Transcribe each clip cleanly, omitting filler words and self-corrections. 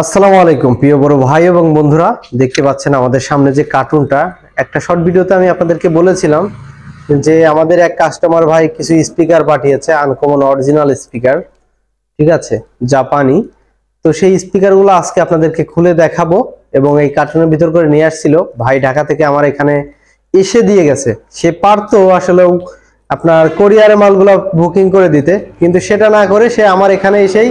আসসালামু আলাইকুম প্রিয় বড় ভাই এবং বন্ধুরা, দেখতে পাচ্ছেন আমাদের সামনে যে কার্টুনটা। একটা শর্ট ভিডিওতে আমি আপনাদেরকে বলেছিলাম যে আমাদের এক কাস্টমার ভাই কিছু স্পিকার পাঠিয়েছে, আনকমন অরিজিনাল স্পিকার, ঠিক আছে, জাপানি। তো সেই স্পিকারগুলো আজকে আপনাদেরকে খুলে দেখাবো এবং এই কার্টুনের ভিতর করে নিয়ে আসছিল ভাই ঢাকা থেকে, আমার এখানে এসে দিয়ে গেছে। সে পারতো আসলে আপনার কোরিয়ারে মালগুলো বুকিং করে দিতে, কিন্তু সেটা না করে সে আমার এখানে এসেই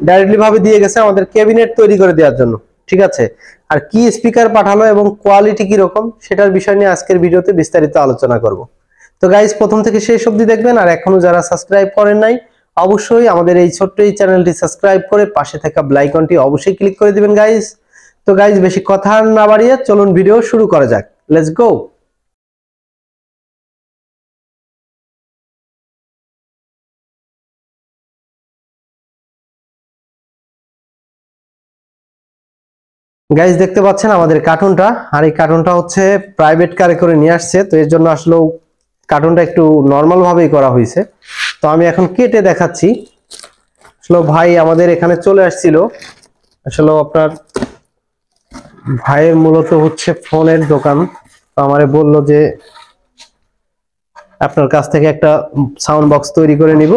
ডাইরেক্টলি ভাবে দিয়ে গেছে আমাদের ক্যাবিনেট তৈরি করে দেওয়ার জন্য, ঠিক আছে। আর কি স্পিকার পাঠালো এবং কোয়ালিটি কি রকম সেটার বিষয় নিয়ে আজকের ভিডিওতে বিস্তারিত আলোচনা করব। তো গাইস, প্রথম থেকে শেষ অবধি দেখবেন, আর এখনো যারা সাবস্ক্রাইব করেন নাই অবশ্যই আমাদের এই ছোট্ট এই চ্যানেলটি সাবস্ক্রাইব করে পাশে থাকা বেল আইকনটি অবশ্যই ক্লিক করে দিবেন গাইস। তো গাইস, বেশি কথা না বাড়িয়ে চলুন ভিডিও শুরু করা যাক। Let's go. গাইজ, দেখতে পাচ্ছেন আমাদের কার্টুনটা, আর এই কার্টুনটা হচ্ছে প্রাইভেট কারে করে নিয়ে আসছে। তো এর জন্য আসলে কার্টুনটা একটু নর্মাল ভাবেই করা হয়েছে। তো আমি এখন কেটে দেখাচ্ছি। আসলে ভাই আমাদের এখানে চলে আসছিল, আসলে আপনার ভাইয়ের মূলত হচ্ছে ফোনের দোকান। তো আমারে বললো যে আপনার কাছ থেকে একটা সাউন্ড বক্স তৈরি করে নিব,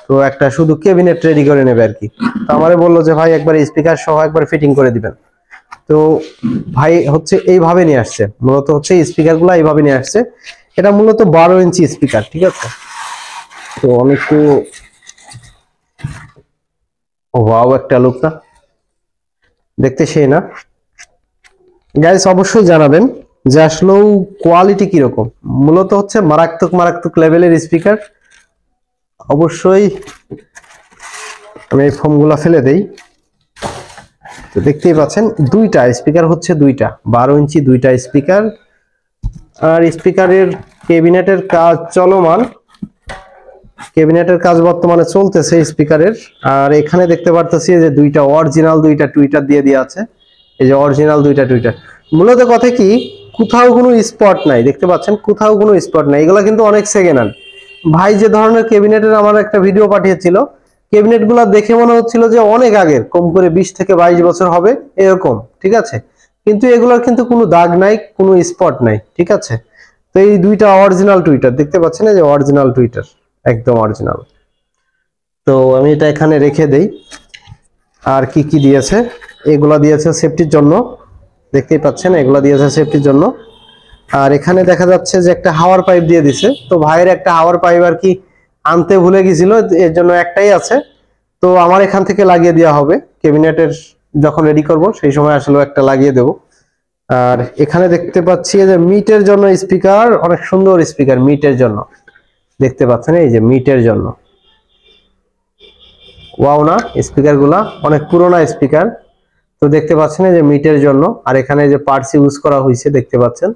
তো একটা শুধু ক্যাবিনেট রেডি করে নেবে আর কি। তো আমারে বললো যে ভাই একবার স্পিকার সহ একবার ফিটিং করে দিবেন। তো ভাই হচ্ছে এইভাবে নিয়ে আসছে, মূলত হচ্ছে স্পিকার গুলা এইভাবে নিয়ে আসছে। এটা মূলত 12 ইঞ্চি স্পিকার, ঠিক আছে। তো আমি একটু ওয়াও, একটা লুক না, দেখতে সেই না গাইস? অবশ্যই জানাবেন যে আসলে কোয়ালিটি কিরকম। মূলত হচ্ছে মারাত্মক মারাত্মক লেভেলের স্পিকার। অবশ্যই আমি এই ফোমগুলা ফেলে দেই। তো দেখতেই পাচ্ছেন দুইটা স্পিকার হচ্ছে, দুইটা 12 ইঞ্চি দুইটা স্পিকার। আর স্পিকারের ক্যাবিনেটের কাজ চলমান, ক্যাবিনেটের কাজ বর্তমানে চলতেছে স্পিকারের। আর এখানে দেখতে পারতেছি যে দুইটা অরিজিনাল দুইটা টুইটার দিয়ে দেওয়া আছে। এই যে অরিজিনাল দুইটা টুইটার। মূলত কথা কি, কোথাও কোনো স্পট নাই, দেখতে পাচ্ছেন কোথাও কোনো স্পট নাই। এগুলো কিন্তু অনেক সেকেন্ড হ্যান্ড। ভাই যে ধরনের ক্যাবিনেটের আমার একটা ভিডিও পাঠিয়েছিল, ক্যাবিনেট গুলা দেখে মনে হচ্ছিল যে অনেক আগের, কম করে 20 থেকে 22 বছর হবে এরকম, ঠিক আছে। কিন্তু এগুলোর কিন্তু কোনো দাগ নাই, কোনো স্পট নাই, ঠিক আছে। তো এই দুইটা অরিজিনাল টুইটার দেখতে পাচ্ছেন, এই যে অরিজিনাল টুইটার, একদম অরিজিনাল। তো আমি এটা এখানে রেখে দেই। আর কি কি দিয়েছে, এগুলা দিয়েছে সেফটির জন্য, দেখতেই পাচ্ছেন এগুলা দিয়েছে সেফটির জন্য। আর এখানে দেখা যাচ্ছে যে একটা হাওয়ার পাইপ দিয়ে দিছে। তো ভাইয়ের একটা হাওয়ার পাইপ আর কি আনতে ভুলে গেছিল, এর জন্য একটাই আছে। তো আমার এখান থেকে লাগিয়ে দেওয়া হবে ক্যাবিনেটের, যখন রেডি করব সেই সময় আসলে একটা লাগিয়ে দেব। আর এখানে দেখতে পাচ্ছি যে মিটের জন্য স্পিকার, অনেক সুন্দর স্পিকার মিটের জন্য, দেখতে পাচ্ছেন এই যে মিটের জন্য। ওয়াও না, স্পিকার গুলা অনেক পুরোনো স্পিকার। তো দেখতে পাচ্ছেন এই যে মিটের জন্য। আর এখানে যে পার্টস ইউজ করা হয়েছে দেখতে পাচ্ছেন।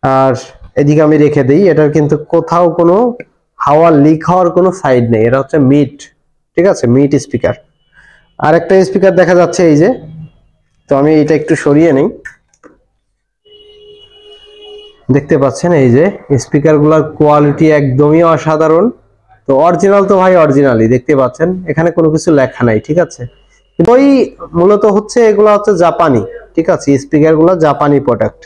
আর এদিকে আমি রেখে দিই, এটার কিন্তু কোথাও কোনো হাওয়া লিক হওয়ার কোনো সাইড নেই, এটা হচ্ছে মিট, ঠিক আছে, মিট স্পিকার। আর একটা স্পিকার দেখা যাচ্ছে এই যে। তো আমি এটা একটু সরিয়ে নেই, দেখতে পাচ্ছেন এই যে স্পিকার গুলার কোয়ালিটি একদমই অসাধারণ। তো অরিজিনাল তো ভাই অরিজিনালই, দেখতে পাচ্ছেন এখানে কোনো কিছু লেখা নাই, ঠিক আছে। ওই মূলত হচ্ছে এগুলা হচ্ছে জাপানি, ঠিক আছে, স্পিকার গুলা জাপানি প্রোডাক্ট,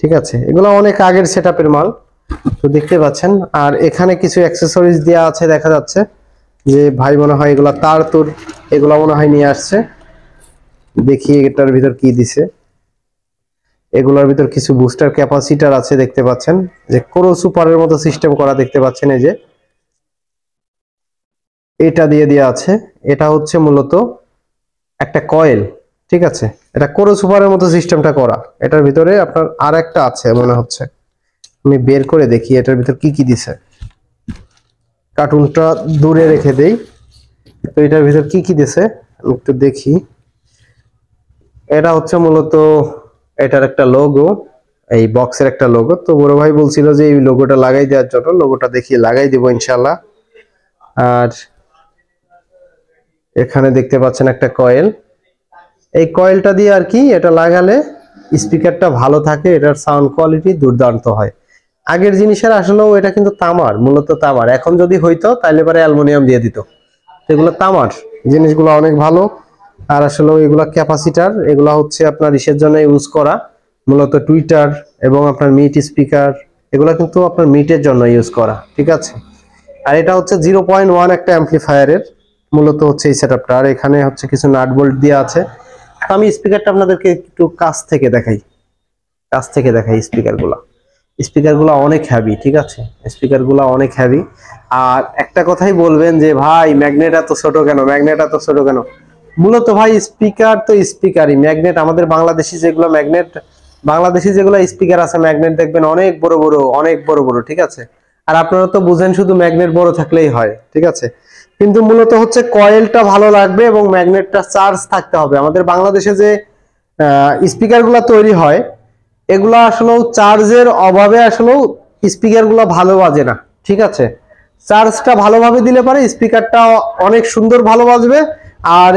ঠিক আছে। এগুলো অনেক আগের সেটআপের মাল, তো দেখতে পাচ্ছেন। আর এখানে কিছু অ্যাকসেসরিজ দেওয়া আছে, দেখা যাচ্ছে যে ভাই মনে হয় এগুলা তার তোর এগুলা মনে হয় নিয়ে আসছে। দেখি এটার ভিতর কি দিছে। এগুলোর ভিতর কিছু বুস্টার ক্যাপাসিটার আছে, দেখতে পাচ্ছেন যে কোরো সুপারের মতো সিস্টেম করা, দেখতে পাচ্ছেন এই যে এটা দিয়ে দেওয়া আছে। এটা হচ্ছে মূলত একটা কয়েল, ঠিক আছে। এটা কোরো সুপারের মতো সিস্টেমটা করা। এটার ভিতরে আপনার আর একটা আছে মনে হচ্ছে, আমি বের করে দেখি এটার ভিতর কি কি দিছে। কার্টুনটা দূরে রেখে দেই। তো এটার ভিতর কি কি দিছে আমি একটু দেখি। এটা হচ্ছে মূলত এটার একটা লোগো, এই বক্সের একটা লোগো। তো বড় ভাই বলছিল যে এই লোগোটা লাগাই দেওয়ার জন্য, লোগোটা দেখি লাগাই দিব ইনশাআল্লাহ। আর এখানে দেখতে পাচ্ছেন একটা কয়েল, এই কয়েলটা দিয়ে আর কি এটা লাগালে স্পিকারটা ভালো থাকে, এটার সাউন্ড কোয়ালিটি দুর্দান্ত হয়। আগের জিনিসের আসলেও এটা কিন্তু তামার, মূলত তামার। এখন যদি হইতো তাহলে পরে অ্যালুমিনিয়াম দিয়ে দিত, এগুলো তামার জিনিসগুলো অনেক ভালো। আর আসলে এগুলা ক্যাপাসিটার, এগুলা হচ্ছে আপনার ইসের জন্য ইউজ করা, মূলত টুইটার এবং আপনার মিট স্পিকার, এগুলা কিন্তু আপনার মিটের জন্য ইউজ করা, ঠিক আছে। আর এটা হচ্ছে 0.1 একটা অ্যাম্পলিফায়ারের মূলত হচ্ছে এই সেটআপটা। আর এখানে হচ্ছে কিছু নাট বোল্ট দেওয়া আছে। আমি স্পিকারটা আপনাদেরকে একটু কাছ থেকে দেখাই, স্পিকারগুলো অনেক হেভি, ঠিক আছে, স্পিকারগুলো অনেক হেভি। আর একটা কথাই বলবেন যে ভাই ম্যাগনেট এত ছোট কেন, মূলত ভাই স্পিকার তো স্পিকারই, ম্যাগনেট আমাদের বাংলাদেশি যেগুলো স্পিকার আছে ম্যাগনেট দেখবেন অনেক বড়, ঠিক আছে। আর আপনারা তো বুঝেন শুধু ম্যাগনেট বড় থাকলেই হয়, ঠিক আছে, কিন্তু মূলত হচ্ছে কয়েলটা ভালো লাগবে এবং ম্যাগনেটটা চার্জ থাকতে হবে। আমাদের বাংলাদেশে যে স্পিকারগুলো তৈরি হয় এগুলা আসলে চার্জের অভাবে আসলে স্পিকারগুলো ভালো বাজে না, ঠিক আছে। চার্জটা ভালোভাবে দিলে পারে স্পিকারটা অনেক সুন্দর ভালো বাজবে। আর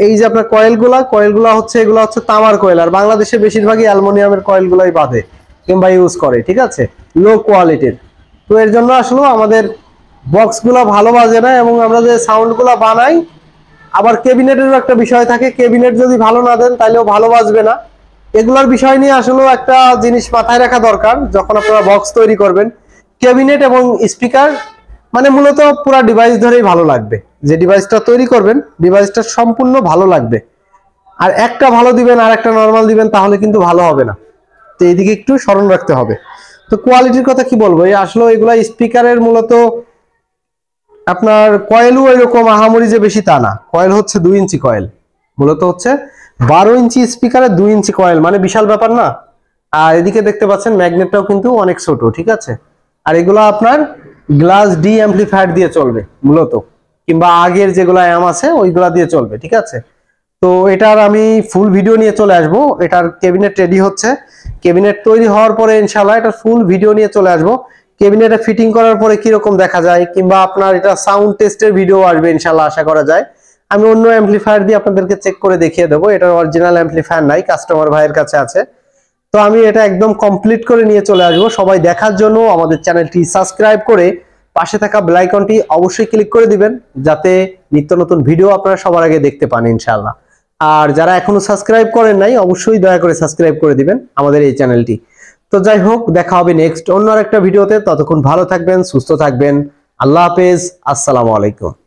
এই যে আপনার কয়েলগুলা হচ্ছে এগুলো হচ্ছে তামার কয়েল, আর বাংলাদেশে বেশিরভাগই অ্যালুমিনিয়ামের কয়েলগুলাই বাঁধে কিংবা ইউজ করে, ঠিক আছে, লো কোয়ালিটির। তো এর জন্য আসলে আমাদের বক্সগুলো ভালো বাজে না এবং আমরা যে সাউন্ডগুলো বানাই, আবার ক্যাবিনেটেরও একটা বিষয় থাকে, ক্যাবিনেট যদি ভালো না দেন তাহলেও ভালো বাজবে না। এগুলোর বিষয় নিয়ে আসলে একটা জিনিস মাথায় রাখা দরকার যখন আপনারা বক্স তৈরি করবেন, ক্যাবিনেট এবং স্পিকার মানে মূলত পুরো ডিভাইস ধরেই ভালো লাগবে। যে ডিভাইসটা তৈরি করবেন ডিভাইসটা সম্পূর্ণ ভালো লাগবে। আর একটা ভালো দিবেন আর একটা নরমাল দিবেন তাহলে কিন্তু ভালো হবে না। তো এইদিকে একটু স্মরণ রাখতে হবে। তো কোয়ালিটির কথা কি বলবো, এই আসলে এগুলা স্পিকারের মূলত আপনার কয়েলও এরকম আহামরি যে বেশি তা না, কয়েল হচ্ছে 2 ইঞ্চি কয়েল, মূলত হচ্ছে 12 ইঞ্চি স্পিকারে 2 ইঞ্চি কয়েল, মানে বিশাল ব্যাপার না। আর এদিকে দেখতে পাচ্ছেন ম্যাগনেটটাও কিন্তু অনেক ছোট, ঠিক আছে। আর এগুলো আপনার গ্লাস ডি অ্যাম্পলিফায়ার দিয়ে চলবে মূলত, কিংবা আগের যেগুলো অ্যাম আছে ওইগুলা দিয়ে চলবে, ঠিক আছে। তো এটার আমি ফুল ভিডিও নিয়ে চলে আসবো। এটার ক্যাবিনেট রেডি হচ্ছে, ক্যাবিনেট তৈরি হওয়ার পরে ইনশাআল্লাহ এটার ফুল ভিডিও নিয়ে চলে আসবো। ক্যাবিনেটে ফিটিং করার পরে কিরকম দেখা যায়, কিংবা আপনার এটা সাউন্ড টেস্টের ভিডিও আসবে ইনশাআল্লাহ, আশা করা যায়। আমি অন্য অ্যাম্পলিফায়ার দিয়ে আপনাদেরকে চেক করে দেখিয়ে দেবো। এটা অরিজিনাল অ্যাম্পলিফায়ার নাই, কাস্টমার ভাইয়ের কাছে আছে। তো আমি এটা একদম কমপ্লিট করে নিয়ে চলে আসবো। সবাই দেখার জন্য আমাদের চ্যানেলটি সাবস্ক্রাইব করে পাশে থাকা বেল আইকনটি অবশ্যই ক্লিক করে দিবেন, যাতে নিত্য নতুন ভিডিও আপনারা সবার আগে দেখতে পান ইনশাআল্লাহ। আর যারা এখনো সাবস্ক্রাইব করেন নাই অবশ্যই দয়া করে সাবস্ক্রাইব করে দিবেন আমাদের এই চ্যানেলটি। তো যাই হোক, দেখা হবে নেক্সট অন্য আরেকটা ভিডিওতে। ততক্ষণ ভালো থাকবেন, সুস্থ থাকবেন। আল্লাহ হাফেজ, আসসালামু আলাইকুম।